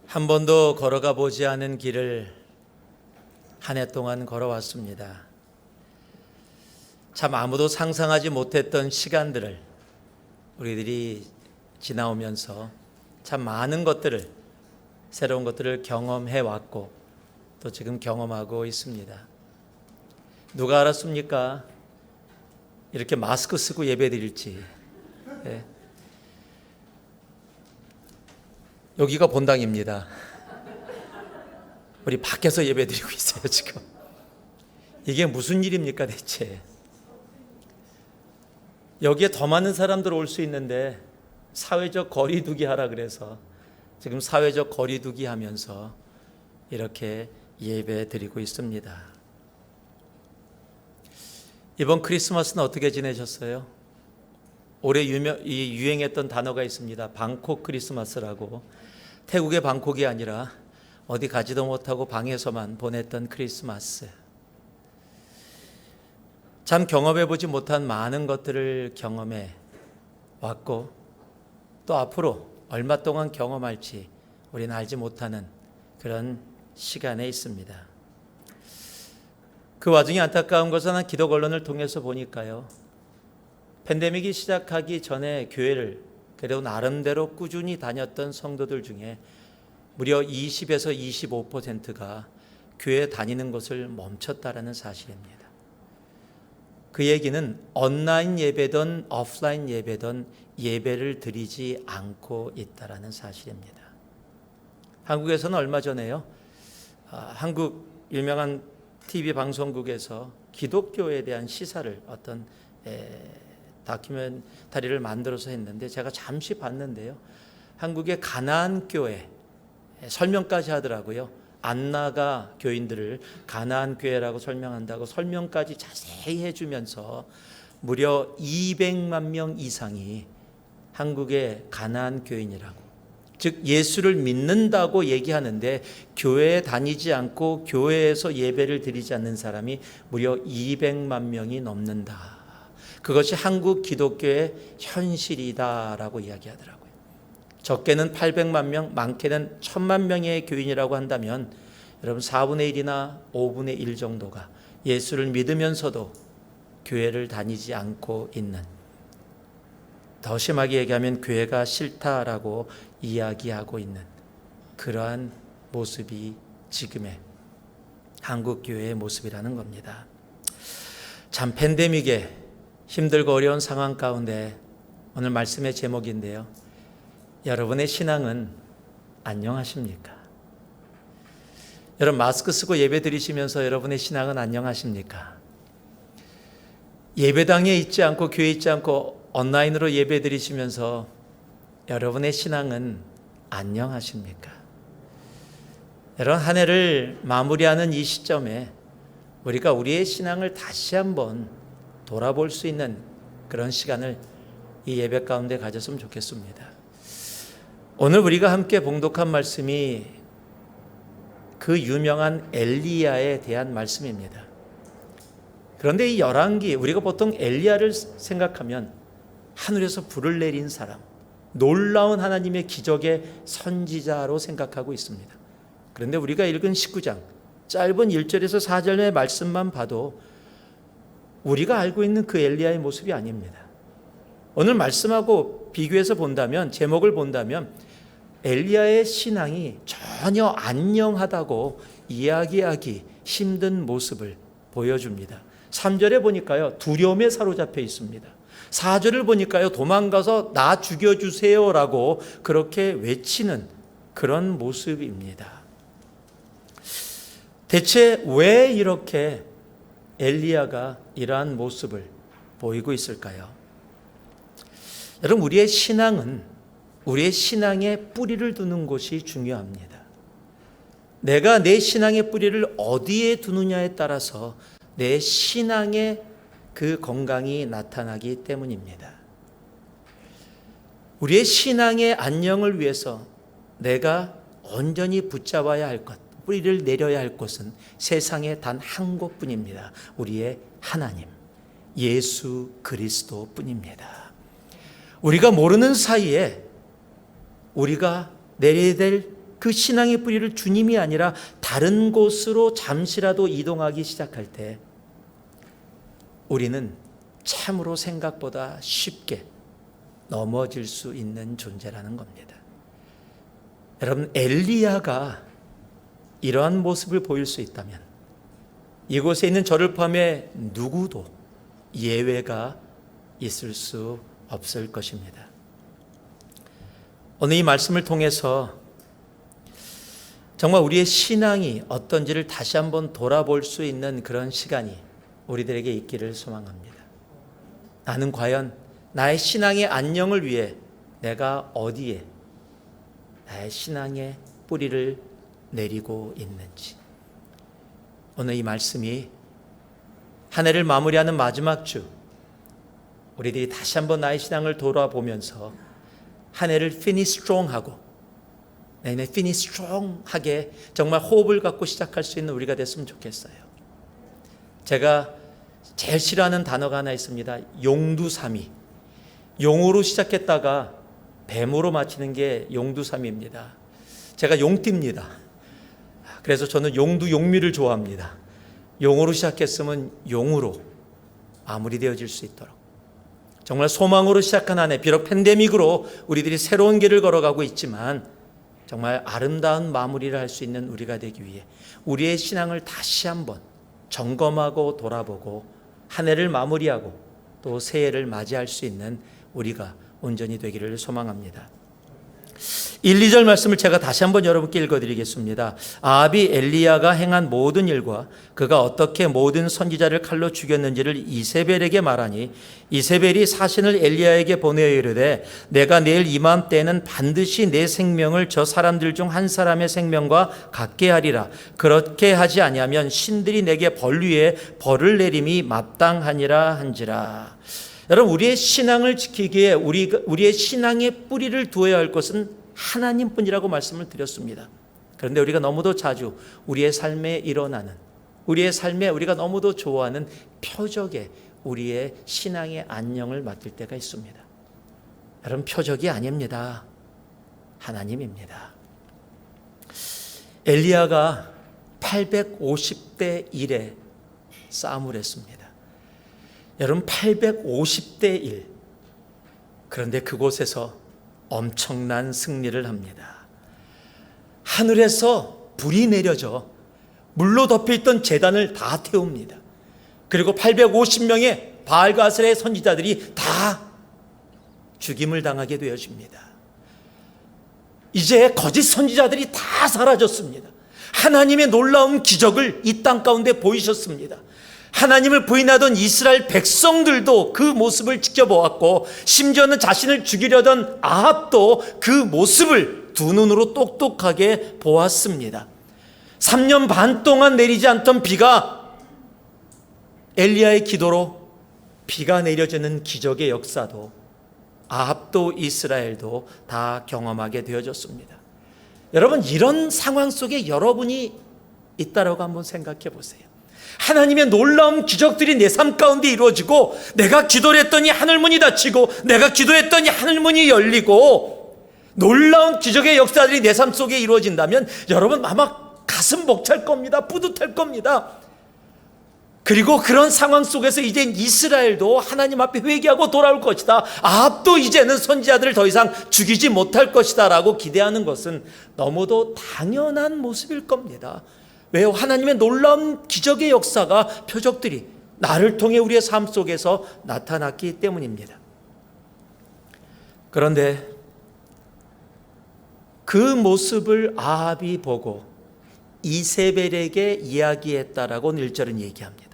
한 번도 걸어가 보지 않은 길을 한 해 동안 걸어왔습니다. 참 아무도 상상하지 못했던 시간들을 우리들이 지나오면서 참 많은 것들을, 새로운 것들을 경험해 왔고 또 지금 경험하고 있습니다. 누가 알았습니까? 이렇게 마스크 쓰고 예배 드릴지. 네. 여기가 본당입니다. 우리 밖에서 예배 드리고 있어요, 지금. 이게 무슨 일입니까, 대체? 여기에 더 많은 사람들 올 수 있는데 사회적 거리두기 하라 그래서 지금 사회적 거리두기 하면서 이렇게 예배 드리고 있습니다. 이번 크리스마스는 어떻게 지내셨어요? 올해 유행했던 단어가 있습니다. 방콕 크리스마스라고. 태국의 방콕이 아니라 어디 가지도 못하고 방에서만 보냈던 크리스마스. 참 경험해보지 못한 많은 것들을 경험해 왔고 또 앞으로 얼마 동안 경험할지 우리는 알지 못하는 그런 시간에 있습니다. 그 와중에 안타까운 것은 한 기독 언론을 통해서 보니까요, 팬데믹이 시작하기 전에 교회를 그래도 나름대로 꾸준히 다녔던 성도들 중에 무려 20에서 25%가 교회 다니는 것을 멈췄다라는 사실입니다. 그 얘기는 온라인 예배든 오프라인 예배든 예배를 드리지 않고 있다라는 사실입니다. 한국에서는 얼마 전에요, 한국 유명한 TV 방송국에서 기독교에 대한 시사를 어떤 다큐멘터리를 만들어서 했는데 제가 잠시 봤는데요, 한국의 가나안 교회 설명까지 하더라고요. 안나가 교인들을 가나안 교회라고 설명한다고 설명까지 자세히 해주면서 무려 200만 명 이상이 한국의 가나안 교인이라고, 즉 예수를 믿는다고 얘기하는데 교회에 다니지 않고 교회에서 예배를 드리지 않는 사람이 무려 200만 명이 넘는다. 그것이 한국 기독교의 현실이다라고 이야기하더라고요. 적게는 800만 명, 많게는 1000만 명의 교인이라고 한다면 여러분 4분의 1이나 5분의 1 정도가 예수를 믿으면서도 교회를 다니지 않고 있는, 더 심하게 얘기하면 교회가 싫다라고 이야기하고 있는 그러한 모습이 지금의 한국 교회의 모습이라는 겁니다. 참 팬데믹에 힘들고 어려운 상황 가운데 오늘 말씀의 제목인데요, 여러분의 신앙은 안녕하십니까? 여러분 마스크 쓰고 예배 드리시면서 여러분의 신앙은 안녕하십니까? 예배당에 있지 않고 교회에 있지 않고 온라인으로 예배 드리시면서 여러분의 신앙은 안녕하십니까? 여러분 한 해를 마무리하는 이 시점에 우리가 우리의 신앙을 다시 한번 돌아볼 수 있는 그런 시간을 이 예배 가운데 가졌으면 좋겠습니다. 오늘 우리가 함께 봉독한 말씀이 그 유명한 엘리야에 대한 말씀입니다. 그런데 이 열왕기, 우리가 보통 엘리야를 생각하면 하늘에서 불을 내린 사람, 놀라운 하나님의 기적의 선지자로 생각하고 있습니다. 그런데 우리가 읽은 19장 짧은 1절에서 4절의 말씀만 봐도 우리가 알고 있는 그 엘리야의 모습이 아닙니다. 오늘 말씀하고 비교해서 본다면, 제목을 본다면 엘리야의 신앙이 전혀 안녕하다고 이야기하기 힘든 모습을 보여줍니다. 3절에 보니까요, 두려움에 사로잡혀 있습니다. 4절을 보니까요, 도망가서 나 죽여주세요라고 그렇게 외치는 그런 모습입니다. 대체 왜 이렇게 엘리야가 이러한 모습을 보이고 있을까요? 여러분, 우리의 신앙은 우리의 신앙에 뿌리를 두는 것이 중요합니다. 내가 내 신앙의 뿌리를 어디에 두느냐에 따라서 내 신앙의 그 건강이 나타나기 때문입니다. 우리의 신앙의 안녕을 위해서 내가 온전히 붙잡아야 할 것, 뿌리를 내려야 할 곳은 세상에 단 한 곳뿐입니다. 우리의 하나님, 예수 그리스도뿐입니다. 우리가 모르는 사이에 우리가 내려야 될 그 신앙의 뿌리를 주님이 아니라 다른 곳으로 잠시라도 이동하기 시작할 때 우리는 참으로 생각보다 쉽게 넘어질 수 있는 존재라는 겁니다. 여러분, 엘리야가 이러한 모습을 보일 수 있다면 이곳에 있는 저를 포함해 누구도 예외가 있을 수 없을 것입니다. 오늘 이 말씀을 통해서 정말 우리의 신앙이 어떤지를 다시 한번 돌아볼 수 있는 그런 시간이 우리들에게 있기를 소망합니다. 나는 과연 나의 신앙의 안녕을 위해 내가 어디에 나의 신앙의 뿌리를 내리고 있는지, 오늘 이 말씀이 한 해를 마무리하는 마지막 주, 우리들이 다시 한번 나의 신앙을 돌아보면서 한 해를 finish strong 하고 내년에 finish strong 하게 정말 호흡을 갖고 시작할 수 있는 우리가 됐으면 좋겠어요. 제가 제일 싫어하는 단어가 하나 있습니다. 용두사미. 용으로 시작했다가 뱀으로 마치는 게 용두사미입니다. 제가 용띠입니다. 그래서 저는 용두 용미를 좋아합니다. 용으로 시작했으면 용으로 마무리되어질 수 있도록, 정말 소망으로 시작한 한 해, 비록 팬데믹으로 우리들이 새로운 길을 걸어가고 있지만 정말 아름다운 마무리를 할 수 있는 우리가 되기 위해 우리의 신앙을 다시 한번 점검하고 돌아보고 한 해를 마무리하고 또 새해를 맞이할 수 있는 우리가 온전히 되기를 소망합니다. 1, 2절 말씀을 제가 다시 한번 여러분께 읽어드리겠습니다. 아합이 엘리야가 행한 모든 일과 그가 어떻게 모든 선지자를 칼로 죽였는지를 이세벨에게 말하니 이세벨이 사신을 엘리야에게 보내어 이르되 내가 내일 이맘때에는 반드시 내 생명을 저 사람들 중 한 사람의 생명과 같게 하리라. 그렇게 하지 아니하면 신들이 내게 벌 위에 벌을 내림이 마땅하니라 한지라. 여러분, 우리의 신앙을 지키기에 우리의 신앙의 뿌리를 두어야 할 것은 하나님뿐이라고 말씀을 드렸습니다. 그런데 우리가 너무도 자주 우리의 삶에 일어나는, 우리의 삶에 우리가 너무도 좋아하는 표적에 우리의 신앙의 안녕을 맡길 때가 있습니다. 여러분, 표적이 아닙니다. 하나님입니다. 엘리야가 850대 1에 싸움을 했습니다. 여러분, 850대 1. 그런데 그곳에서 엄청난 승리를 합니다. 하늘에서 불이 내려져 물로 덮여있던 제단을 다 태웁니다. 그리고 850명의 바알가스의 선지자들이 다 죽임을 당하게 되어집니다. 이제 거짓 선지자들이 다 사라졌습니다. 하나님의 놀라운 기적을 이 땅 가운데 보이셨습니다. 하나님을 부인하던 이스라엘 백성들도 그 모습을 지켜보았고, 심지어는 자신을 죽이려던 아합도 그 모습을 두 눈으로 똑똑하게 보았습니다. 3년 반 동안 내리지 않던 비가 엘리야의 기도로 비가 내려지는 기적의 역사도 아합도 이스라엘도 다 경험하게 되어졌습니다. 여러분, 이런 상황 속에 여러분이 있다라고 한번 생각해 보세요. 하나님의 놀라운 기적들이 내 삶 가운데 이루어지고, 내가 기도를 했더니 하늘문이 닫히고, 내가 기도했더니 하늘문이 열리고, 놀라운 기적의 역사들이 내 삶 속에 이루어진다면 여러분 아마 가슴 벅찰 겁니다. 뿌듯할 겁니다. 그리고 그런 상황 속에서 이제 이스라엘도 하나님 앞에 회개하고 돌아올 것이다. 아합도 이제는 선지자들을 더 이상 죽이지 못할 것이다 라고 기대하는 것은 너무도 당연한 모습일 겁니다. 왜요? 하나님의 놀라운 기적의 역사가, 표적들이 나를 통해 우리의 삶 속에서 나타났기 때문입니다. 그런데 그 모습을 아합이 보고 이세벨에게 이야기했다라고 1절은 얘기합니다.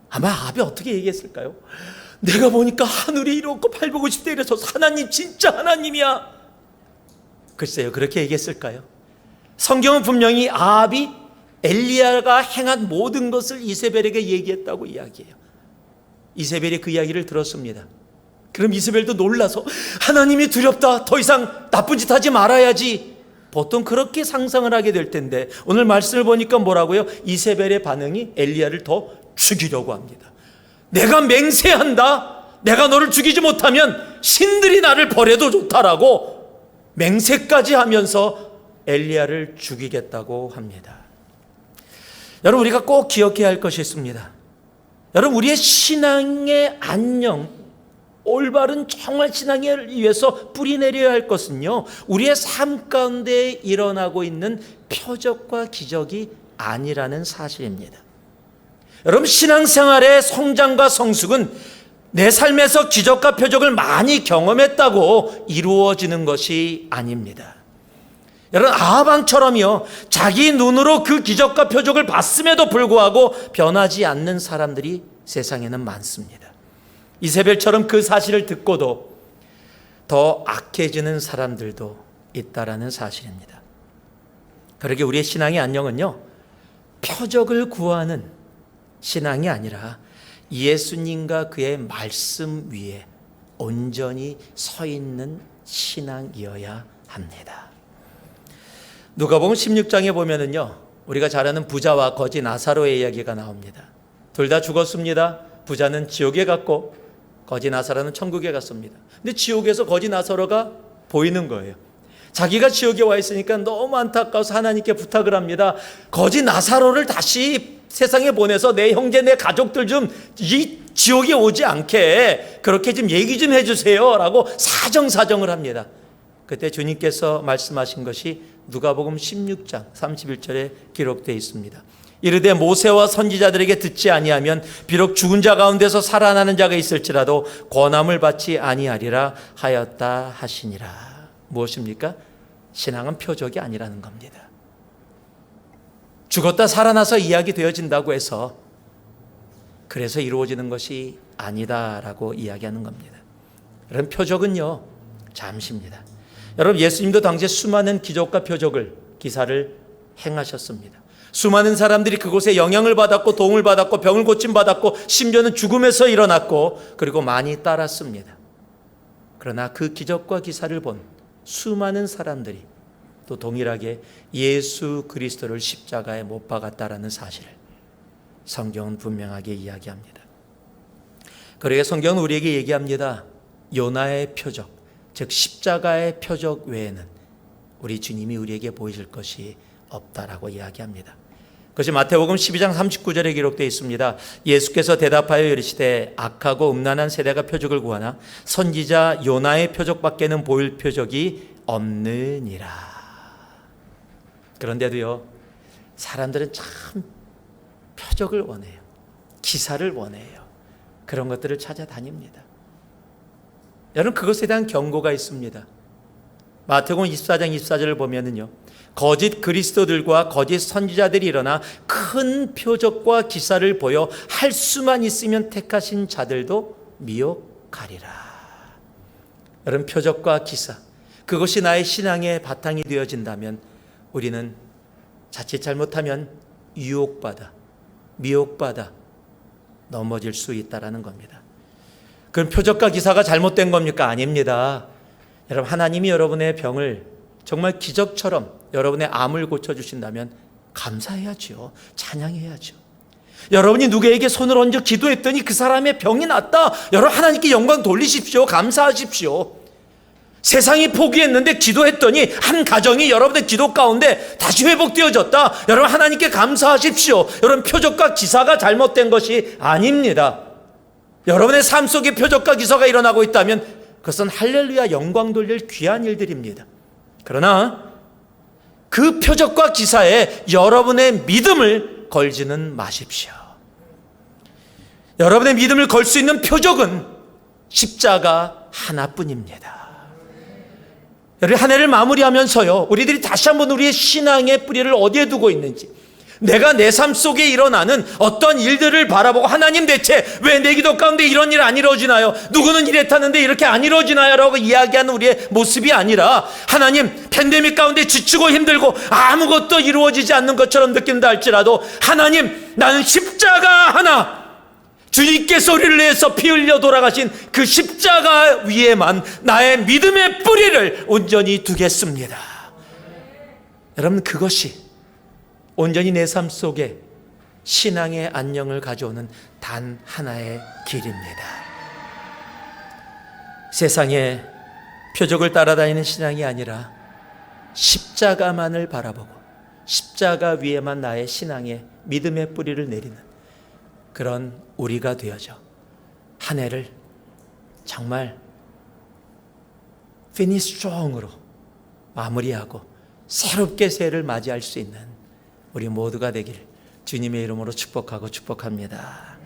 아마 아합이 어떻게 얘기했을까요? 내가 보니까 하늘이 이렇고 850대 이래서 하나님 진짜 하나님이야. 글쎄요, 그렇게 얘기했을까요? 성경은 분명히 아합이 엘리야가 행한 모든 것을 이세벨에게 얘기했다고 이야기해요. 이세벨이 그 이야기를 들었습니다. 그럼 이세벨도 놀라서 하나님이 두렵다, 더 이상 나쁜 짓 하지 말아야지, 보통 그렇게 상상을 하게 될 텐데 오늘 말씀을 보니까 뭐라고요? 이세벨의 반응이 엘리야를 더 죽이려고 합니다. 내가 맹세한다, 내가 너를 죽이지 못하면 신들이 나를 버려도 좋다라고 맹세까지 하면서 엘리야를 죽이겠다고 합니다. 여러분, 우리가 꼭 기억해야 할 것이 있습니다. 여러분, 우리의 신앙의 안녕, 올바른 정말 신앙을 위해서 뿌리내려야 할 것은요, 우리의 삶 가운데 일어나고 있는 표적과 기적이 아니라는 사실입니다. 여러분, 신앙생활의 성장과 성숙은 내 삶에서 기적과 표적을 많이 경험했다고 이루어지는 것이 아닙니다. 여러분, 아합 왕처럼요, 자기 눈으로 그 기적과 표적을 봤음에도 불구하고 변하지 않는 사람들이 세상에는 많습니다. 이세벨처럼 그 사실을 듣고도 더 악해지는 사람들도 있다라는 사실입니다. 그러게 우리의 신앙의 안녕은요, 표적을 구하는 신앙이 아니라 예수님과 그의 말씀 위에 온전히 서 있는 신앙이어야 합니다. 누가복음 16장에 보면은요, 우리가 잘 아는 부자와 거지 나사로의 이야기가 나옵니다. 둘 다 죽었습니다. 부자는 지옥에 갔고 거지 나사로는 천국에 갔습니다. 근데 지옥에서 거지 나사로가 보이는 거예요. 자기가 지옥에 와 있으니까 너무 안타까워서 하나님께 부탁을 합니다. 거지 나사로를 다시 세상에 보내서 내 형제 내 가족들 좀 이 지옥에 오지 않게 그렇게 좀 얘기 좀 해주세요 라고 사정을 합니다. 그때 주님께서 말씀하신 것이 누가복음 16장 31절에 기록되어 있습니다. 이르되 모세와 선지자들에게 듣지 아니하면 비록 죽은 자 가운데서 살아나는 자가 있을지라도 권함을 받지 아니하리라 하였다 하시니라. 무엇입니까? 신앙은 표적이 아니라는 겁니다. 죽었다 살아나서 이야기 되어진다고 해서 그래서 이루어지는 것이 아니다라고 이야기하는 겁니다. 여러분, 표적은요, 잠시입니다. 여러분, 예수님도 당시에 수많은 기적과 표적을, 기사를 행하셨습니다. 수많은 사람들이 그곳에 영향을 받았고 도움을 받았고 병을 고침받았고 심지어는 죽음에서 일어났고 그리고 많이 따랐습니다. 그러나 그 기적과 기사를 본 수많은 사람들이 또 동일하게 예수 그리스도를 십자가에 못 박았다라는 사실을 성경은 분명하게 이야기합니다. 그러게 성경은 우리에게 얘기합니다. 요나의 표적, 즉 십자가의 표적 외에는 우리 주님이 우리에게 보이실 것이 없다라고 이야기합니다. 그것이 마태복음 12장 39절에 기록되어 있습니다. 예수께서 대답하여 이르시되 악하고 음란한 세대가 표적을 구하나 선지자 요나의 표적밖에는 보일 표적이 없느니라. 그런데도요, 사람들은 참 표적을 원해요. 기사를 원해요. 그런 것들을 찾아다닙니다. 여러분, 그것에 대한 경고가 있습니다. 마태복음 24장 24절을 보면은요, 거짓 그리스도들과 거짓 선지자들이 일어나 큰 표적과 기사를 보여 할 수만 있으면 택하신 자들도 미혹하리라. 여러분, 표적과 기사, 그것이 나의 신앙의 바탕이 되어진다면 우리는 자칫 잘못하면 유혹받아, 미혹받아 넘어질 수 있다라는 겁니다. 그럼 표적과 기사가 잘못된 겁니까? 아닙니다. 여러분, 하나님이 여러분의 병을 정말 기적처럼 여러분의 암을 고쳐주신다면 감사해야죠. 찬양해야죠. 여러분이 누구에게 손을 얹어 기도했더니 그 사람의 병이 낫다. 여러분, 하나님께 영광 돌리십시오. 감사하십시오. 세상이 포기했는데 기도했더니 한 가정이 여러분의 기도 가운데 다시 회복되어졌다. 여러분, 하나님께 감사하십시오. 여러분, 표적과 기사가 잘못된 것이 아닙니다. 여러분의 삶 속에 표적과 기사가 일어나고 있다면 그것은 할렐루야 영광 돌릴 귀한 일들입니다. 그러나 그 표적과 기사에 여러분의 믿음을 걸지는 마십시오. 여러분의 믿음을 걸 수 있는 표적은 십자가 하나뿐입니다. 여러분, 한 해를 마무리하면서요, 우리들이 다시 한번 우리의 신앙의 뿌리를 어디에 두고 있는지, 내가 내 삶 속에 일어나는 어떤 일들을 바라보고 하나님, 대체 왜 내 기도 가운데 이런 일 안 이루어지나요? 누구는 이랬다는데 이렇게 안 이루어지나요? 라고 이야기하는 우리의 모습이 아니라, 하나님, 팬데믹 가운데 지치고 힘들고 아무것도 이루어지지 않는 것처럼 느낀다 할지라도, 하나님, 나는 십자가 하나, 주님께서 우리를 위해서 피 흘려 돌아가신 그 십자가 위에만 나의 믿음의 뿌리를 온전히 두겠습니다. 여러분, 그것이 온전히 내 삶 속에 신앙의 안녕을 가져오는 단 하나의 길입니다. 세상의 표적을 따라다니는 신앙이 아니라 십자가만을 바라보고 십자가 위에만 나의 신앙의 믿음의 뿌리를 내리는 그런 우리가 되어져 한 해를 정말 finish strong으로 마무리하고 새롭게 새해를 맞이할 수 있는 우리 모두가 되길 주님의 이름으로 축복합니다.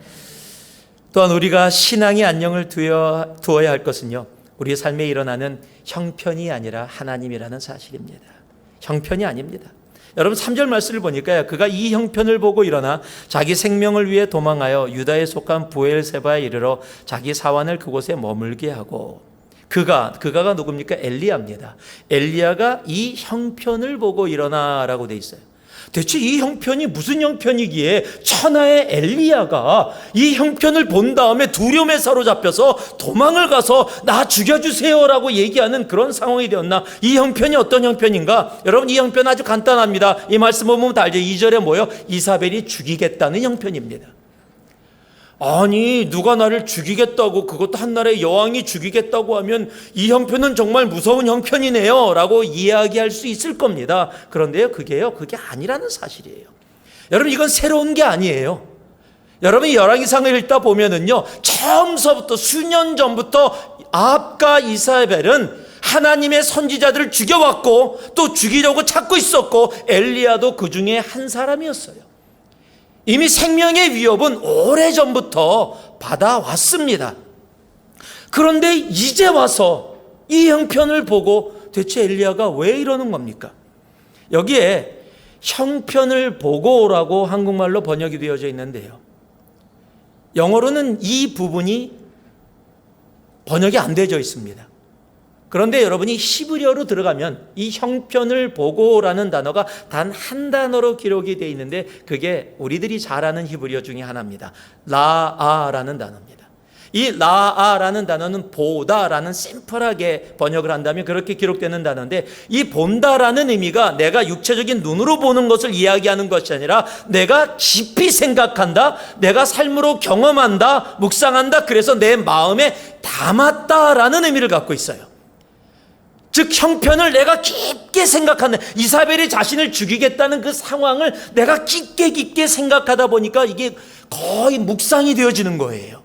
또한 우리가 신앙의 안녕을 두어야 할 것은요, 우리의 삶에 일어나는 형편이 아니라 하나님이라는 사실입니다. 형편이 아닙니다. 여러분 3절 말씀을 보니까요, 그가 이 형편을 보고 일어나 자기 생명을 위해 도망하여 유다에 속한 부엘세바에 이르러 자기 사환을 그곳에 머물게 하고, 그가가 누굽니까? 엘리야입니다. 엘리야가 이 형편을 보고 일어나라고 돼 있어요. 대체 이 형편이 무슨 형편이기에 천하의 엘리야가 이 형편을 본 다음에 두려움에 사로잡혀서 도망을 가서 나 죽여주세요라고 얘기하는 그런 상황이 되었나? 이 형편이 어떤 형편인가? 여러분, 이 형편 아주 간단합니다. 이 말씀 보면 다 알죠. 2절에 뭐요? 이사벨이 죽이겠다는 형편입니다. 아니, 누가 나를 죽이겠다고, 그것도 한나라의 여왕이 죽이겠다고 하면 이 형편은 정말 무서운 형편이네요 라고 이야기할 수 있을 겁니다. 그런데요, 그게 아니라는 사실이에요. 여러분, 이건 새로운 게 아니에요. 여러분이 열왕기상을 읽다 보면은요, 처음서부터 수년 전부터 아합과 이사벨은 하나님의 선지자들을 죽여왔고 또 죽이려고 찾고 있었고, 엘리야도 그 중에 한 사람이었어요. 이미 생명의 위협은 오래전부터 받아왔습니다. 그런데 이제 와서 이 형편을 보고 대체 엘리야가 왜 이러는 겁니까? 여기에 형편을 보고라고 한국말로 번역이 되어져 있는데요, 영어로는 이 부분이 번역이 안 되어져 있습니다. 그런데 여러분이 히브리어로 들어가면 이 형편을 보고라는 단어가 단 한 단어로 기록이 되어 있는데, 그게 우리들이 잘 아는 히브리어 중에 하나입니다. 라아라는 단어입니다. 이 라아라는 단어는 보다라는 심플하게 번역을 한다면 그렇게 기록되는 단어인데, 이 본다라는 의미가 내가 육체적인 눈으로 보는 것을 이야기하는 것이 아니라 내가 깊이 생각한다, 내가 삶으로 경험한다, 묵상한다, 그래서 내 마음에 담았다라는 의미를 갖고 있어요. 즉 형편을 내가 깊게 생각하는, 이사벨이 자신을 죽이겠다는 그 상황을 내가 깊게 생각하다 보니까 이게 거의 묵상이 되어지는 거예요.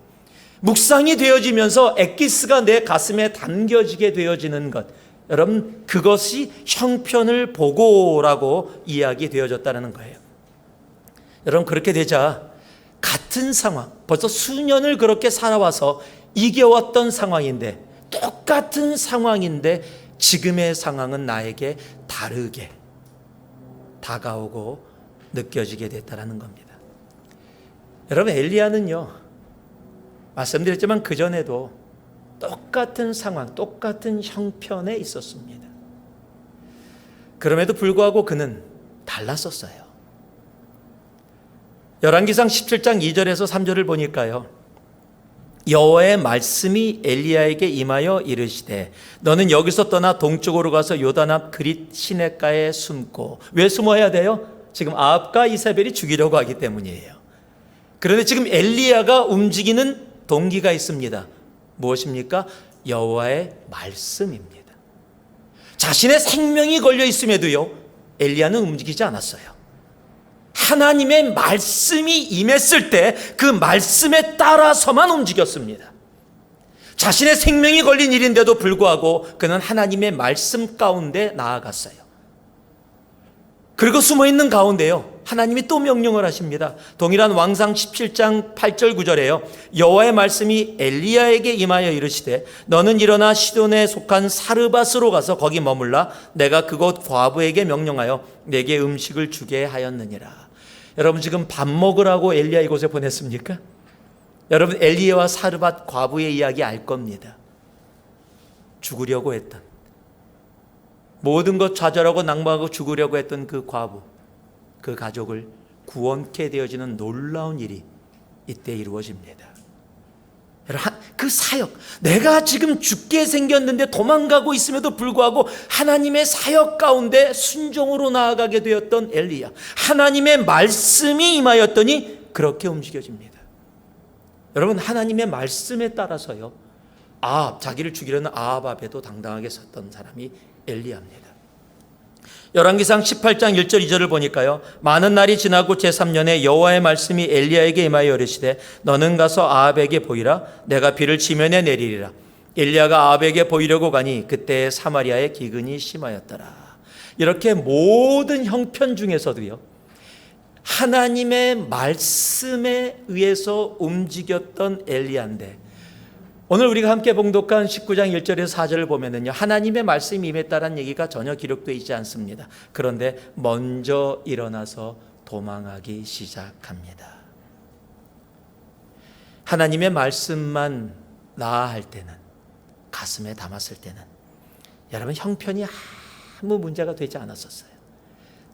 묵상이 되어지면서 엑기스가 내 가슴에 담겨지게 되어지는 것, 여러분, 그것이 형편을 보고라고 이야기 되어졌다는 거예요. 여러분, 그렇게 되자 같은 상황, 벌써 수년을 그렇게 살아와서 이겨왔던 상황인데, 똑같은 상황인데 지금의 상황은 나에게 다르게 다가오고 느껴지게 됐다는 겁니다. 여러분, 엘리야는요, 말씀드렸지만 그전에도 똑같은 상황, 똑같은 형편에 있었습니다. 그럼에도 불구하고 그는 달랐었어요. 열왕기상 17장 2절에서 3절을 보니까요, 여호와의 말씀이 엘리야에게 임하여 이르시되 너는 여기서 떠나 동쪽으로 가서 요단 앞 그릿 시냇가에 숨고. 왜 숨어야 돼요? 지금 아합과 이사벨이 죽이려고 하기 때문이에요. 그런데 지금 엘리야가 움직이는 동기가 있습니다. 무엇입니까? 여호와의 말씀입니다. 자신의 생명이 걸려 있음에도요, 엘리야는 움직이지 않았어요. 하나님의 말씀이 임했을 때 그 말씀에 따라서만 움직였습니다. 자신의 생명이 걸린 일인데도 불구하고 그는 하나님의 말씀 가운데 나아갔어요. 그리고 숨어있는 가운데요, 하나님이 또 명령을 하십니다. 동일한 왕상 17장 8절 9절에요. 여호와의 말씀이 엘리야에게 임하여 이르시되 너는 일어나 시돈에 속한 사르밧으로 가서 거기 머물라. 내가 그곳 과부에게 명령하여 내게 음식을 주게 하였느니라. 여러분, 지금 밥 먹으라고 엘리야 이곳에 보냈습니까? 여러분, 엘리야와 사르밧 과부의 이야기 알 겁니다. 죽으려고 했던, 모든 것 좌절하고 낭망하고 죽으려고 했던 그 과부, 그 가족을 구원케 되어지는 놀라운 일이 이때 이루어집니다. 여러분, 그 사역, 내가 지금 죽게 생겼는데 도망가고 있음에도 불구하고 하나님의 사역 가운데 순종으로 나아가게 되었던 엘리야, 하나님의 말씀이 임하였더니 그렇게 움직여집니다. 여러분, 하나님의 말씀에 따라서요, 아합, 자기를 죽이려는 아합 앞에도 당당하게 섰던 사람이 엘리야입니다. 열왕기상 18장 1절 2절을 보니까요, 많은 날이 지나고 제3년에 여호와의 말씀이 엘리야에게 임하여 이르시되 너는 가서 아합에게 보이라. 내가 비를 지면에 내리리라. 엘리야가 아합에게 보이려고 가니 그때 사마리아의 기근이 심하였더라. 이렇게 모든 형편 중에서도요, 하나님의 말씀에 의해서 움직였던 엘리야인데, 오늘 우리가 함께 봉독한 19장 1절에서 4절을 보면은요, 하나님의 말씀이 임했다는 얘기가 전혀 기록되어 있지 않습니다. 그런데 먼저 일어나서 도망하기 시작합니다. 하나님의 말씀만 나아할 때는, 가슴에 담았을 때는 여러분 형편이 아무 문제가 되지 않았었어요.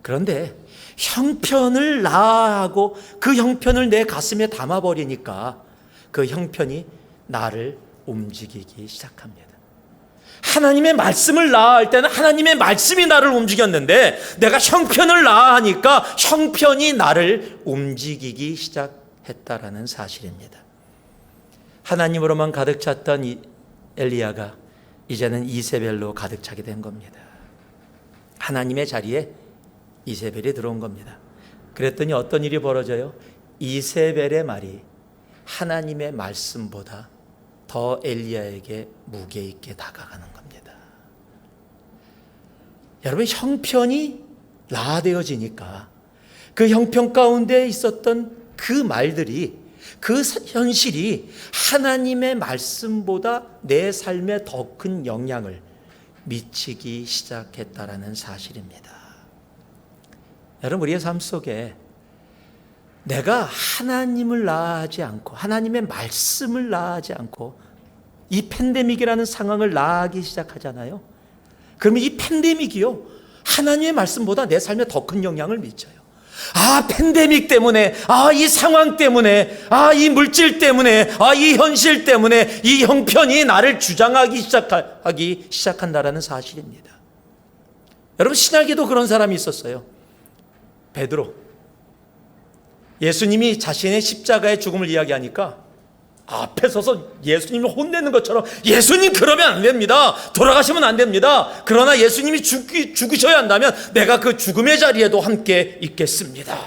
그런데 형편을 나아하고 그 형편을 내 가슴에 담아버리니까 그 형편이 나를 움직이기 시작합니다. 하나님의 말씀을 나아할 때는 하나님의 말씀이 나를 움직였는데, 내가 형편을 나아하니까 형편이 나를 움직이기 시작했다라는 사실입니다. 하나님으로만 가득 찼던 엘리야가 이제는 이세벨로 가득 차게 된 겁니다. 하나님의 자리에 이세벨이 들어온 겁니다. 그랬더니 어떤 일이 벌어져요? 이세벨의 말이 하나님의 말씀보다 더 엘리야에게 무게 있게 다가가는 겁니다. 여러분, 형편이 나아되어지니까 그 형편 가운데 있었던 그 말들이, 그 현실이 하나님의 말씀보다 내 삶에 더 큰 영향을 미치기 시작했다라는 사실입니다. 여러분, 우리의 삶 속에 내가 하나님을 나아하지 않고, 하나님의 말씀을 나아하지 않고 이 팬데믹이라는 상황을 나아하기 시작하잖아요. 그러면 이 팬데믹이요, 하나님의 말씀보다 내 삶에 더 큰 영향을 미쳐요. 팬데믹 때문에, 이 상황 때문에, 이 물질 때문에, 이 현실 때문에 이 형편이 나를 주장하기 시작한다라는 사실입니다. 여러분, 신약에도 그런 사람이 있었어요. 베드로. 예수님이 자신의 십자가의 죽음을 이야기하니까 앞에 서서 예수님을 혼내는 것처럼, 예수님 그러면 안 됩니다. 돌아가시면 안 됩니다. 그러나 예수님이 죽으셔야 한다면 내가 그 죽음의 자리에도 함께 있겠습니다.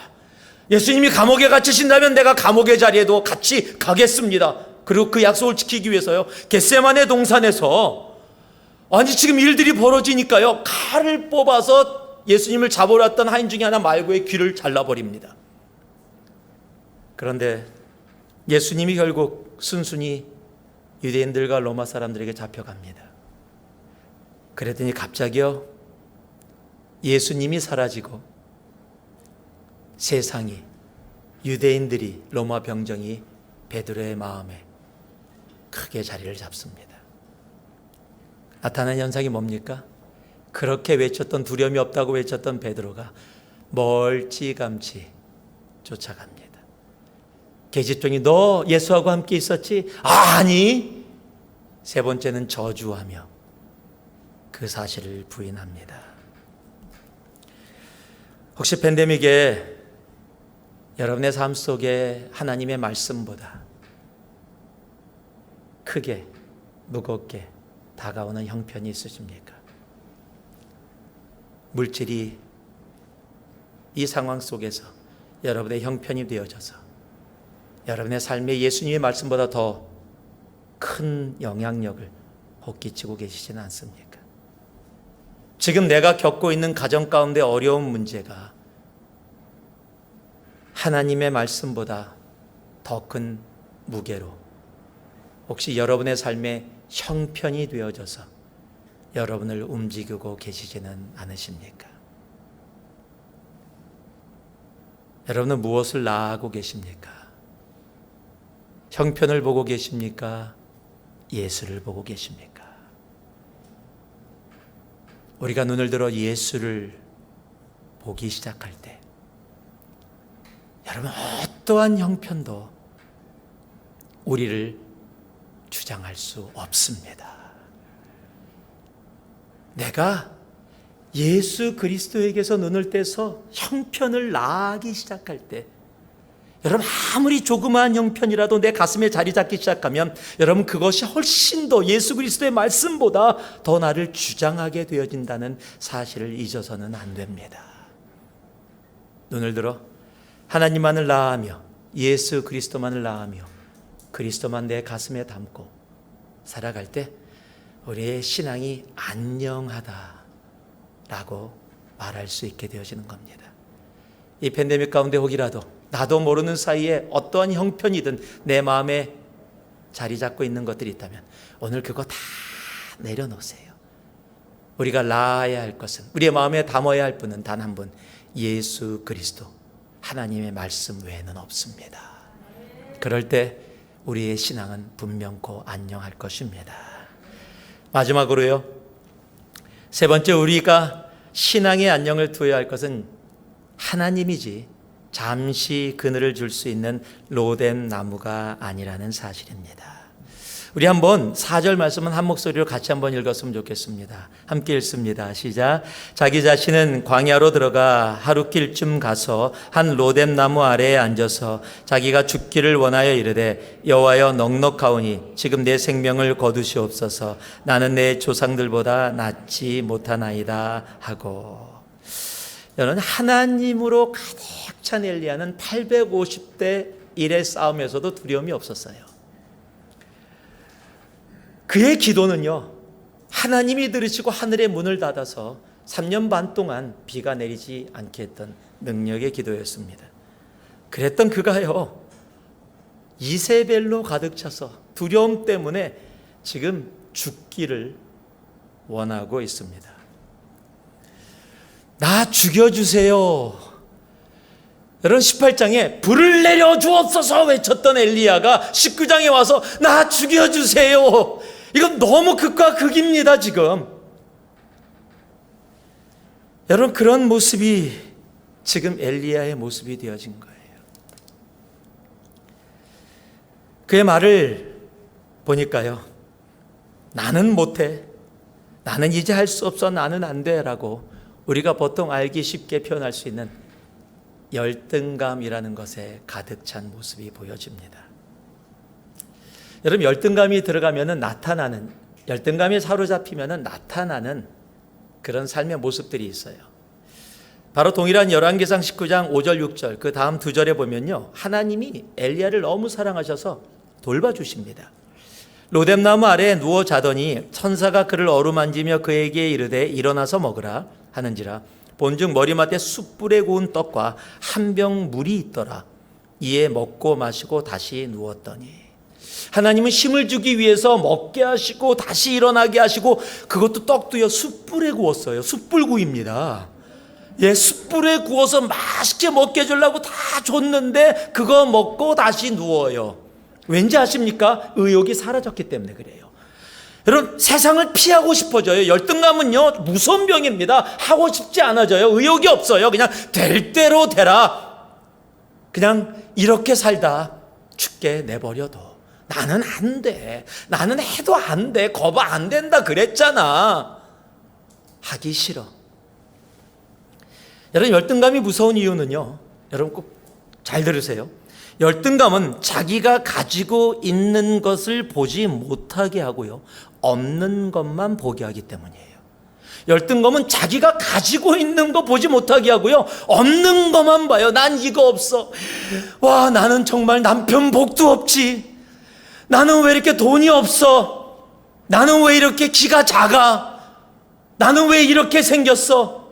예수님이 감옥에 갇히신다면 내가 감옥의 자리에도 같이 가겠습니다. 그리고 그 약속을 지키기 위해서요, 겟세마네 동산에서, 지금 일들이 벌어지니까요, 칼을 뽑아서 예수님을 잡으러 왔던 하인 중에 하나 말고의 귀를 잘라버립니다. 그런데 예수님이 결국 순순히 유대인들과 로마 사람들에게 잡혀갑니다. 그랬더니 갑자기요, 예수님이 사라지고 세상이, 유대인들이, 로마 병정이 베드로의 마음에 크게 자리를 잡습니다. 나타난 현상이 뭡니까? 그렇게 외쳤던, 두려움이 없다고 외쳤던 베드로가 멀찌감치 쫓아갑니다. 계집종이 너 예수하고 함께 있었지? 아니. 세 번째는 저주하며 그 사실을 부인합니다. 혹시 팬데믹에 여러분의 삶 속에 하나님의 말씀보다 크게, 무겁게 다가오는 형편이 있으십니까? 물질이 이 상황 속에서 여러분의 형편이 되어져서 여러분의 삶에 예수님의 말씀보다 더 큰 영향력을 끼치고 계시지는 않습니까? 지금 내가 겪고 있는 가정 가운데 어려운 문제가 하나님의 말씀보다 더 큰 무게로 혹시 여러분의 삶에 형편이 되어져서 여러분을 움직이고 계시지는 않으십니까? 여러분은 무엇을 나아하고 계십니까? 형편을 보고 계십니까? 예수를 보고 계십니까? 우리가 눈을 들어 예수를 보기 시작할 때 여러분, 어떠한 형편도 우리를 주장할 수 없습니다. 내가 예수 그리스도에게서 눈을 떼서 형편을 나아가기 시작할 때 여러분, 아무리 조그마한 형편이라도 내 가슴에 자리 잡기 시작하면 여러분, 그것이 훨씬 더 예수 그리스도의 말씀보다 더 나를 주장하게 되어진다는 사실을 잊어서는 안 됩니다. 눈을 들어 하나님만을 나아하며 예수 그리스도만을 나아하며 그리스도만 내 가슴에 담고 살아갈 때 우리의 신앙이 안녕하다라고 말할 수 있게 되어지는 겁니다. 이 팬데믹 가운데 혹이라도 나도 모르는 사이에 어떠한 형편이든 내 마음에 자리 잡고 있는 것들이 있다면 오늘 그거 다 내려놓으세요. 우리가 나아야 할 것은, 우리의 마음에 담아야 할 분은 단 한 분, 예수 그리스도, 하나님의 말씀 외에는 없습니다. 그럴 때 우리의 신앙은 분명코 안녕할 것입니다. 마지막으로요, 세 번째, 우리가 신앙의 안녕을 두어야 할 것은 하나님이지 잠시 그늘을 줄 수 있는 로뎀 나무가 아니라는 사실입니다. 우리 한번 4절 말씀은 한 목소리로 같이 한번 읽었으면 좋겠습니다. 함께 읽습니다. 시작. 자기 자신은 광야로 들어가 하루길쯤 가서 한 로뎀 나무 아래에 앉아서 자기가 죽기를 원하여 이르되 여호와여, 넉넉하오니 지금 내 생명을 거두시옵소서. 나는 내 조상들보다 낫지 못하나이다 하고. 여러분, 하나님으로 가득 찬 엘리야는 850대 1의 싸움에서도 두려움이 없었어요. 그의 기도는요, 하나님이 들으시고 하늘의 문을 닫아서 3년 반 동안 비가 내리지 않게 했던 능력의 기도였습니다. 그랬던 그가요, 이세벨로 가득 차서 두려움 때문에 지금 죽기를 원하고 있습니다. 나 죽여주세요. 여러분, 18장에 불을 내려 주옵소서 외쳤던 엘리야가 19장에 와서 나 죽여주세요. 이건 너무 극과 극입니다. 지금 여러분, 그런 모습이 지금 엘리야의 모습이 되어진 거예요. 그의 말을 보니까요, 나는 못해, 나는 이제 할 수 없어, 나는 안 돼 라고 우리가 보통 알기 쉽게 표현할 수 있는 열등감이라는 것에 가득 찬 모습이 보여집니다. 여러분, 열등감이 들어가면은 나타나는, 열등감이 사로잡히면은 나타나는 그런 삶의 모습들이 있어요. 바로 동일한 열왕기상 19장 5절 6절 그 다음 두 절에 보면요, 하나님이 엘리야를 너무 사랑하셔서 돌봐주십니다. 로뎀나무 아래에 누워 자더니 천사가 그를 어루만지며 그에게 이르되 일어나서 먹으라 하는지라. 본즉 머리맡에 숯불에 구운 떡과 한 병 물이 있더라. 이에 먹고 마시고 다시 누웠더니. 하나님은 힘을 주기 위해서 먹게 하시고 다시 일어나게 하시고, 그것도 떡도요, 숯불에 구웠어요. 숯불구이입니다. 예, 숯불에 구워서 맛있게 먹게 해주려고 다 줬는데 그거 먹고 다시 누워요. 왠지 아십니까? 의욕이 사라졌기 때문에 그래요. 여러분, 세상을 피하고 싶어져요. 열등감은요, 무서운 병입니다. 하고 싶지 않아져요. 의욕이 없어요. 그냥 될 대로 되라. 그냥 이렇게 살다 죽게 내버려둬. 나는 안 돼. 나는 해도 안 돼. 거봐, 안 된다 그랬잖아. 하기 싫어. 여러분, 열등감이 무서운 이유는요, 여러분 꼭 잘 들으세요. 열등감은 자기가 가지고 있는 것을 보지 못하게 하고요, 없는 것만 보게 하기 때문이에요. 열등감은 자기가 가지고 있는 거 보지 못하게 하고요, 없는 것만 봐요. 난 이거 없어. 와, 나는 정말 남편 복도 없지. 나는 왜 이렇게 돈이 없어? 나는 왜 이렇게 키가 작아? 나는 왜 이렇게 생겼어?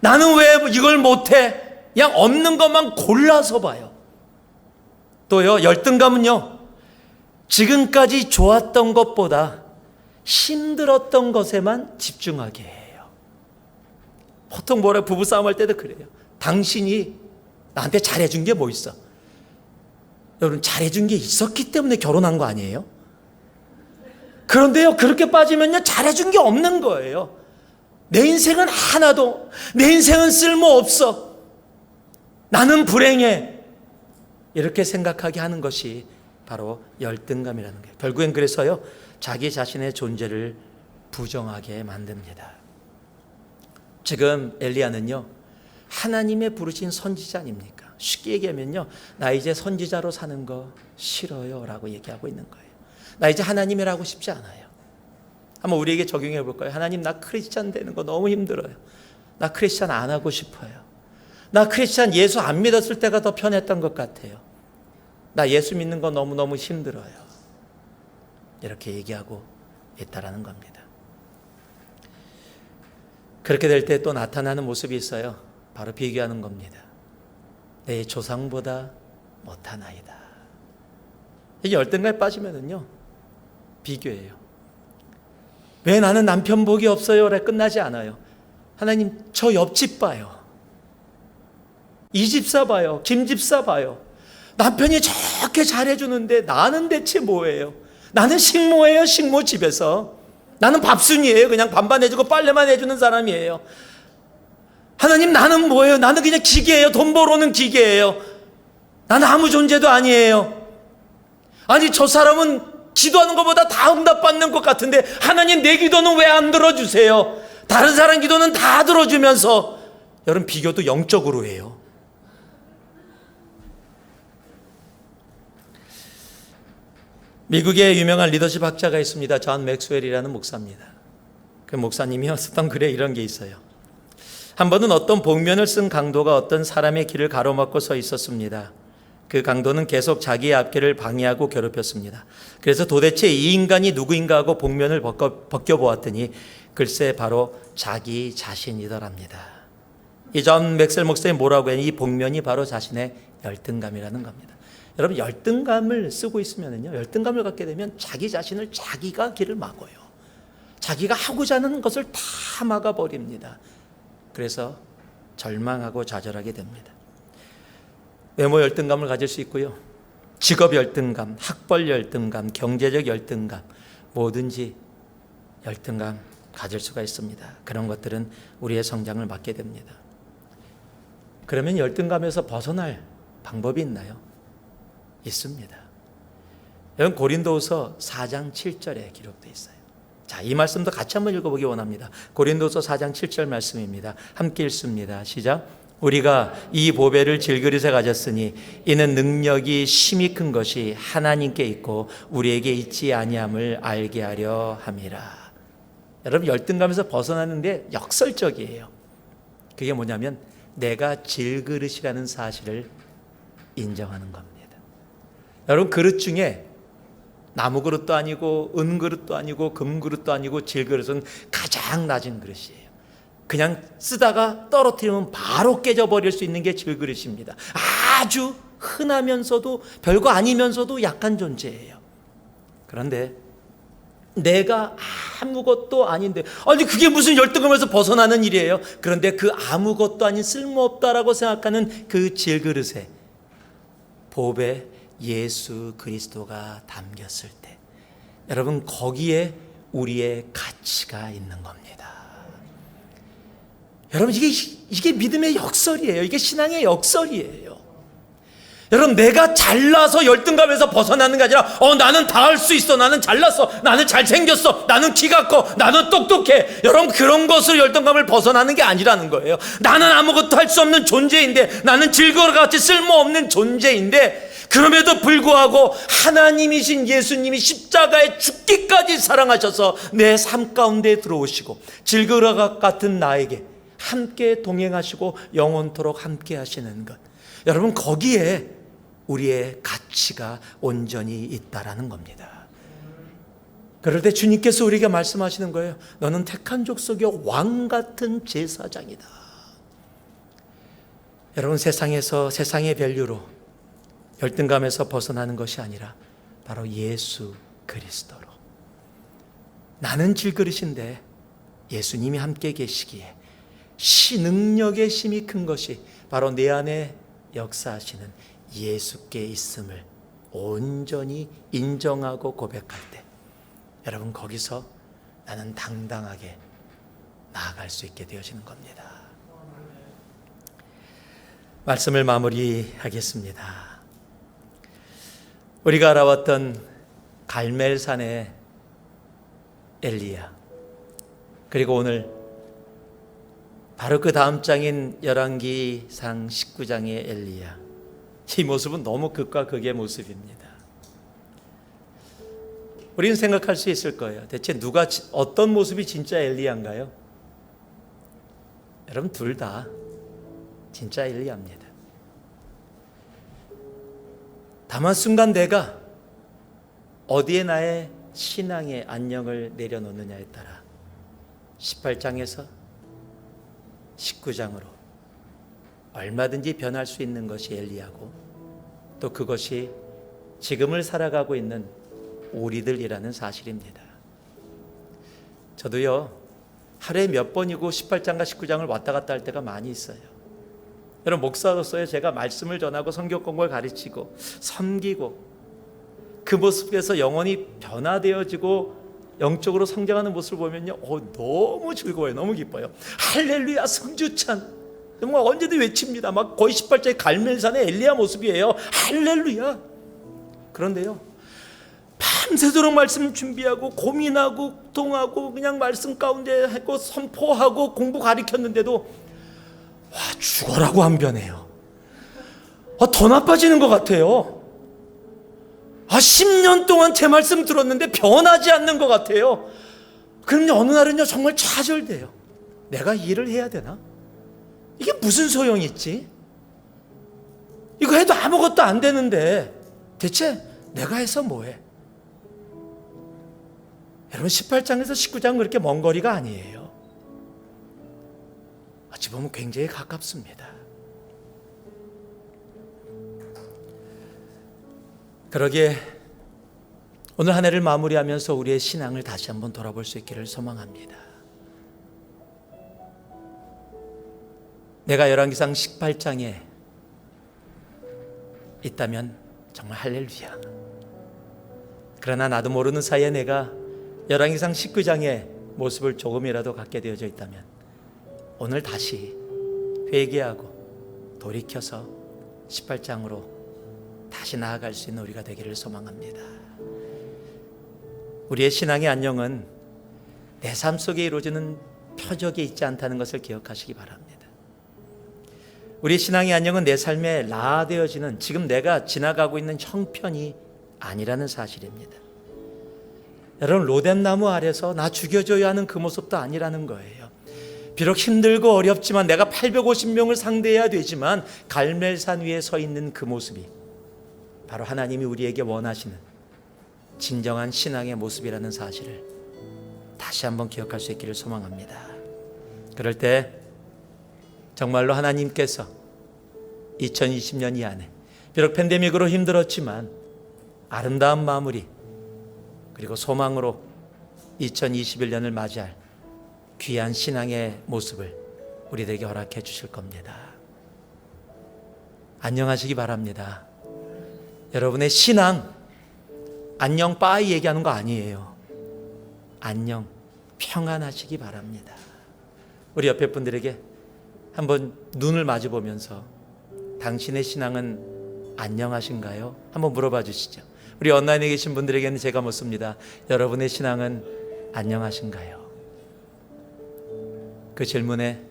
나는 왜 이걸 못해? 그냥 없는 것만 골라서 봐요. 또요, 열등감은요, 지금까지 좋았던 것보다 힘들었던 것에만 집중하게 해요. 보통 뭐래, 부부싸움 할 때도 그래요. 당신이 나한테 잘해준 게 뭐 있어? 여러분, 잘해준 게 있었기 때문에 결혼한 거 아니에요? 그런데요, 그렇게 빠지면요, 잘해준 게 없는 거예요. 내 인생은 하나도, 내 인생은 쓸모없어, 나는 불행해, 이렇게 생각하게 하는 것이 바로 열등감이라는 거예요. 결국엔 그래서요, 자기 자신의 존재를 부정하게 만듭니다. 지금 엘리야는요, 하나님의 부르신 선지자 아닙니까? 쉽게 얘기하면요, 나 이제 선지자로 사는 거 싫어요 라고 얘기하고 있는 거예요. 나 이제 하나님이라고 싶지 않아요. 한번 우리에게 적용해 볼까요? 하나님, 나 크리스찬 되는 거 너무 힘들어요. 나 크리스찬 안 하고 싶어요. 나 크리스찬 예수 안 믿었을 때가 더 편했던 것 같아요. 나 예수 믿는 거 너무너무 힘들어요. 이렇게 얘기하고 있다라는 겁니다. 그렇게 될 때 또 나타나는 모습이 있어요. 바로 비교하는 겁니다. 내 조상보다 못하나이다. 이게 열등감에 빠지면은요, 비교예요. 왜 나는 남편 복이 없어요? 라 끝나지 않아요. 하나님, 저 옆집 봐요. 이 집사 봐요. 김 집사 봐요. 남편이 저렇게 잘해주는데 나는 대체 뭐예요? 나는 식모예요. 식모 집에서. 나는 밥순이에요. 그냥 반반 해주고 빨래만 해주는 사람이에요. 하나님, 나는 뭐예요? 나는 그냥 기계예요. 돈 벌어오는 기계예요. 나는 아무 존재도 아니에요. 아니, 저 사람은 기도하는 것보다 다 응답받는 것 같은데 하나님, 내 기도는 왜 안 들어주세요? 다른 사람 기도는 다 들어주면서. 여러분, 비교도 영적으로 해요. 미국의 유명한 리더십 학자가 있습니다. 존 맥스웰이라는 목사입니다. 그 목사님이 썼던 글에 이런 게 있어요. 한 번은 어떤 복면을 쓴 강도가 어떤 사람의 길을 가로막고 서 있었습니다. 그 강도는 계속 자기의 앞길을 방해하고 괴롭혔습니다. 그래서 도대체 이 인간이 누구인가 하고 복면을 벗겨보았더니 글쎄 바로 자기 자신이더랍니다. 이 존 맥스웰 목사님이 뭐라고 해요? 이 복면이 바로 자신의 열등감이라는 겁니다. 여러분, 열등감을 쓰고 있으면요, 열등감을 갖게 되면 자기 자신을 자기가 길을 막아요. 자기가 하고자 하는 것을 다 막아버립니다. 그래서 절망하고 좌절하게 됩니다. 외모 열등감을 가질 수 있고요, 직업 열등감, 학벌 열등감, 경제적 열등감, 뭐든지 열등감 가질 수가 있습니다. 그런 것들은 우리의 성장을 막게 됩니다. 그러면 열등감에서 벗어날 방법이 있나요? 있습니다. 여러분, 고린도후서 4장 7절에 기록되어 있어요. 자, 이 말씀도 같이 한번 읽어보기 원합니다. 고린도후서 4장 7절 말씀입니다. 함께 읽습니다. 시작. 우리가 이 보배를 질그릇에 가졌으니 이는 능력이 심히 큰 것이 하나님께 있고 우리에게 있지 아니함을 알게 하려 함이라. 여러분, 열등감에서 벗어나는데 역설적이에요. 그게 뭐냐면 내가 질그릇이라는 사실을 인정하는 겁니다. 여러분, 그릇 중에 나무 그릇도 아니고 은 그릇도 아니고 금 그릇도 아니고 질그릇은 가장 낮은 그릇이에요. 그냥 쓰다가 떨어뜨리면 바로 깨져버릴 수 있는 게 질그릇입니다. 아주 흔하면서도 별거 아니면서도 약한 존재예요. 그런데 내가 아무것도 아닌데, 아니 그게 무슨 열등감에서 벗어나는 일이에요? 그런데 그 아무것도 아닌 쓸모없다라고 생각하는 그 질그릇에 보배 예수 그리스도가 담겼을 때, 여러분, 거기에 우리의 가치가 있는 겁니다. 여러분, 이게 믿음의 역설이에요. 이게 신앙의 역설이에요. 여러분, 내가 잘나서 열등감에서 벗어나는 게 아니라 나는 다 할 수 있어, 나는 잘났어, 나는 잘생겼어, 나는 키가 커, 나는 똑똑해. 여러분, 그런 것으로 열등감을 벗어나는 게 아니라는 거예요. 나는 아무것도 할 수 없는 존재인데, 나는 질거와 같이 쓸모없는 존재인데, 그럼에도 불구하고 하나님이신 예수님이 십자가에 죽기까지 사랑하셔서 내 삶 가운데 들어오시고 질그릇 같은 나에게 함께 동행하시고 영원토록 함께 하시는 것, 여러분, 거기에 우리의 가치가 온전히 있다라는 겁니다. 그럴 때 주님께서 우리에게 말씀하시는 거예요. 너는 택한 족속의 왕 같은 제사장이다. 여러분, 세상에서 세상의 밸류로 열등감에서 벗어나는 것이 아니라 바로 예수 그리스도로, 나는 질그릇인데 예수님이 함께 계시기에 능력의 힘이 큰 것이 바로 내 안에 역사하시는 예수께 있음을 온전히 인정하고 고백할 때, 여러분, 거기서 나는 당당하게 나아갈 수 있게 되어지는 겁니다. 말씀을 마무리하겠습니다. 우리가 알아왔던 갈멜산의 엘리야, 그리고 오늘 바로 그 다음 장인 열왕기상 19장의 엘리야, 이 모습은 너무 극과 극의 모습입니다. 우리는 생각할 수 있을 거예요. 대체 어떤 모습이 진짜 엘리야인가요? 여러분, 둘 다 진짜 엘리야입니다. 다만 순간 내가 어디에 나의 신앙의 안녕을 내려놓느냐에 따라 18장에서 19장으로 얼마든지 변할 수 있는 것이 엘리야고, 또 그것이 지금을 살아가고 있는 우리들이라는 사실입니다. 저도요, 하루에 몇 번이고 18장과 19장을 왔다 갔다 할 때가 많이 있어요. 여러분, 목사로서요, 제가 말씀을 전하고 성경 공부를 가르치고 섬기고 그 모습에서 영혼이 변화되어지고 영적으로 성장하는 모습을 보면요, 너무 즐거워요. 너무 기뻐요. 할렐루야, 성주찬 정말 언제든 외칩니다. 막 거의 18장의 갈멜산의 엘리야 모습이에요. 할렐루야. 그런데요, 밤새도록 말씀 준비하고 고민하고 고통하고 그냥 말씀 가운데 하고 선포하고 공부 가르쳤는데도 죽어라고 안 변해요. 더 나빠지는 것 같아요. 10년 동안 제 말씀 들었는데 변하지 않는 것 같아요. 그럼 어느 날은요, 정말 좌절돼요. 내가 이 일을 해야 되나? 이게 무슨 소용이 있지? 이거 해도 아무것도 안 되는데 대체 내가 해서 뭐해? 여러분, 18장에서 19장은 그렇게 먼 거리가 아니에요. 어찌 보면 굉장히 가깝습니다. 그러기에 오늘 한 해를 마무리하면서 우리의 신앙을 다시 한번 돌아볼 수 있기를 소망합니다. 내가 열왕기상 18장에 있다면 정말 할렐루야. 그러나 나도 모르는 사이에 내가 열왕기상 19장의 모습을 조금이라도 갖게 되어져 있다면 오늘 다시 회개하고 돌이켜서 18장으로 다시 나아갈 수 있는 우리가 되기를 소망합니다. 우리의 신앙의 안녕은 내 삶 속에 이루어지는 표적에 있지 않다는 것을 기억하시기 바랍니다. 우리 신앙의 안녕은 내 삶에 라되어지는 지금 내가 지나가고 있는 형편이 아니라는 사실입니다. 여러분, 로뎀나무 아래서 나 죽여줘야 하는 그 모습도 아니라는 거예요. 비록 힘들고 어렵지만 내가 850명을 상대해야 되지만 갈멜산 위에 서 있는 그 모습이 바로 하나님이 우리에게 원하시는 진정한 신앙의 모습이라는 사실을 다시 한번 기억할 수 있기를 소망합니다. 그럴 때 정말로 하나님께서 2020년 이 안에 비록 팬데믹으로 힘들었지만 아름다운 마무리 그리고 소망으로 2021년을 맞이할 귀한 신앙의 모습을 우리들에게 허락해 주실 겁니다. 안녕하시기 바랍니다. 여러분의 신앙 안녕 빠이 얘기하는 거 아니에요. 안녕 평안하시기 바랍니다. 우리 옆에 분들에게 한번 눈을 마주 보면서 당신의 신앙은 안녕하신가요? 한번 물어봐 주시죠. 우리 온라인에 계신 분들에게는 제가 묻습니다. 여러분의 신앙은 안녕하신가요? 그 질문에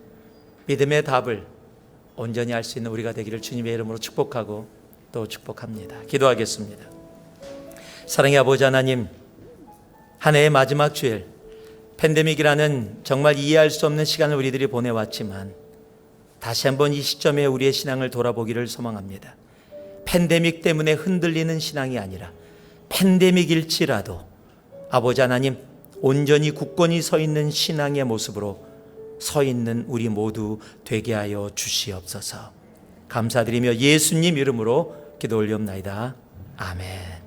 믿음의 답을 온전히 알 수 있는 우리가 되기를 주님의 이름으로 축복하고 또 축복합니다. 기도하겠습니다. 사랑의 아버지 하나님, 한 해의 마지막 주일 팬데믹이라는 정말 이해할 수 없는 시간을 우리들이 보내왔지만 다시 한번 이 시점에 우리의 신앙을 돌아보기를 소망합니다. 팬데믹 때문에 흔들리는 신앙이 아니라 팬데믹일지라도 아버지 하나님 온전히 굳건히 서 있는 신앙의 모습으로 서 있는 우리 모두 되게 하여 주시옵소서. 감사드리며 예수님 이름으로 기도 올리옵나이다. 아멘.